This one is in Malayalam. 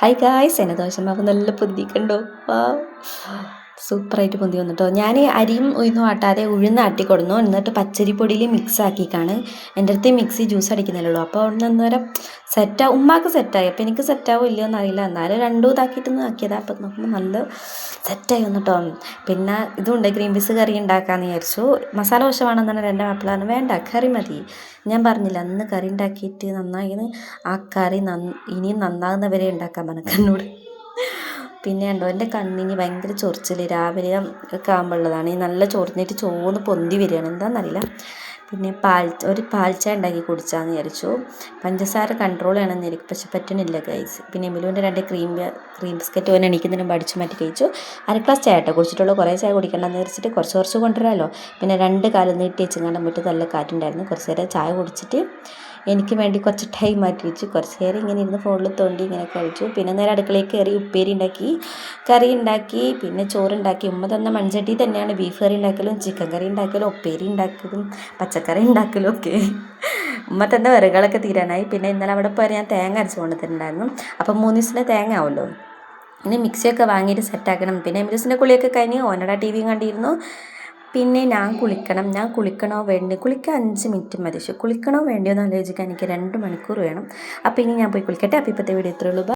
ഹായ് ഗായ്സ്, എന്നെ ദോശമാവ് നല്ല പൊന്തിക്കണ്ടോ? സൂപ്പറായിട്ട് പൊന്തി വന്നിട്ടോ. ഞാൻ അരിയും ഉഴുന്നും ആട്ടാതെ ഉഴുന്നാട്ടി കൊടുന്നു. എന്നിട്ട് പച്ചരിപ്പൊടിയിൽ മിക്സ് ആക്കിയിട്ടാണ്. എൻ്റെ അടുത്ത് മിക്സി ജ്യൂസ് അടിക്കുന്നില്ലല്ലോ, അപ്പോൾ അവിടെ നിന്ന് നേരം ഉമ്മാക്ക് സെറ്റായി. അപ്പോൾ എനിക്ക് സെറ്റാവോ ഇല്ലയോ എന്നറിയില്ല. എന്നാലും രണ്ടും ഇതാക്കിയിട്ടൊന്നും ആക്കിയതാണ്. അപ്പം നോക്കുമ്പോൾ നല്ല സെറ്റായി വന്നിട്ടോ. പിന്നെ ഇതുണ്ട്, ഗ്രീൻ പീസ് കറി ഉണ്ടാക്കാമെന്ന് വിചാരിച്ചു. മസാല ദോശ വേണമെന്നാണ് എൻ്റെ മാപ്പിളാണ്. വേണ്ട, കറി മതി. ഞാൻ പറഞ്ഞില്ല അന്ന് കറി ഉണ്ടാക്കിയിട്ട് നന്നായിന്ന്. ആ കറി ഇനിയും നന്നാകുന്നവരെ ഉണ്ടാക്കാൻ പറഞ്ഞു എന്നോട്. പിന്നെ ഉണ്ടോ, എൻ്റെ കണ്ണിന് ഭയങ്കര ചൊറിച്ചിൽ രാവിലെ ഒക്കെ ആകുമ്പോഴുള്ളതാണ്. ഈ നല്ല ചൊറിഞ്ഞിട്ട് ചോന്ന് പൊന്തി വരികയാണ്, എന്താണെന്നറിയില്ല. പിന്നെ ഒരു പാൽച്ചായ ഉണ്ടാക്കി കുടിച്ചാന്ന് വിചാരിച്ചു. പഞ്ചസാര കൺട്രോൾ ചെയ്യണമെന്ന് എനിക്ക് പക്ഷെ പറ്റണില്ല ഗൈസ്. പിന്നെ എമിലുവിൻ്റെ 2 ക്രീം ബിസ്ക്കറ്റ് ഓൻ എണീക്കുന്നതിന് മുമ്പ് അടിച്ചു മാറ്റി കഴിച്ചു. 1/2 ഗ്ലാസ് ചായ കേട്ടോ കുടിച്ചിട്ടുള്ളൂ. കുറേ ചായ കുടിക്കണ്ടെന്ന് വിചാരിച്ചിട്ട് കുറച്ച് കൊണ്ടുവരാമല്ലോ. പിന്നെ 2 കാലം നീട്ടി വെച്ചങ്ങാണ്ട് മുറ്റത്ത് നല്ല കാറ്റുണ്ടായിരുന്നു. കുറച്ച് നേരം ചായ കുടിച്ചിട്ട് എനിക്ക് വേണ്ടി കുറച്ച് ടൈം മാറ്റി വെച്ചു. കുറച്ച് നേരം ഇങ്ങനെ ഇരുന്ന് ഫോണിൽ തോണ്ടി ഇങ്ങനെ കഴിച്ചു. പിന്നെ നേരെ അടുക്കളയിൽ കയറി ഉപ്പേരി ഉണ്ടാക്കി, കറി ഉണ്ടാക്കി, പിന്നെ ചോറുണ്ടാക്കി. ഉമ്മ തന്ന മൺചട്ടി തന്നെയാണ് ബീഫ് കറി ഉണ്ടാക്കലും ചിക്കൻ കറി ഉണ്ടാക്കലും ഉപ്പേരി ഉണ്ടാക്കലും പച്ചക്കറി ഉണ്ടാക്കലും ഒക്കെ. ഉമ്മ തന്ന വിറകുകളൊക്കെ തീരാനായി. പിന്നെ ഇന്നലെ അവിടെ പോയാൽ ഞാൻ തേങ്ങ അരച്ച് കൊണ്ടുതന്നിട്ടുണ്ടായിരുന്നു. അപ്പം 3 ദിവസത്തിന് തേങ്ങ ആവുമല്ലോ. പിന്നെ മിക്സിയൊക്കെ വാങ്ങിയിട്ട് സെറ്റാക്കണം. പിന്നെ എമിലൂസിൻ്റെ കുളിയൊക്കെ കഴിഞ്ഞ് ഓനോടാ ടി വിയും കണ്ടിരുന്നു. പിന്നെ ഞാൻ കുളിക്കണോ വേണ്ടി, കുളിക്കാൻ 5 മിനിറ്റ് മതി. പക്ഷേ കുളിക്കണോ വേണ്ടിയോ എന്ന് ആലോചിക്കാൻ എനിക്ക് 2 മണിക്കൂർ വേണം. അപ്പോൾ ഇനി ഞാൻ പോയി കുളിക്കട്ടെ. അപ്പോൾ ഇപ്പോഴത്തെ വീഡിയോ ഇത്രയേ ഉള്ളൂ.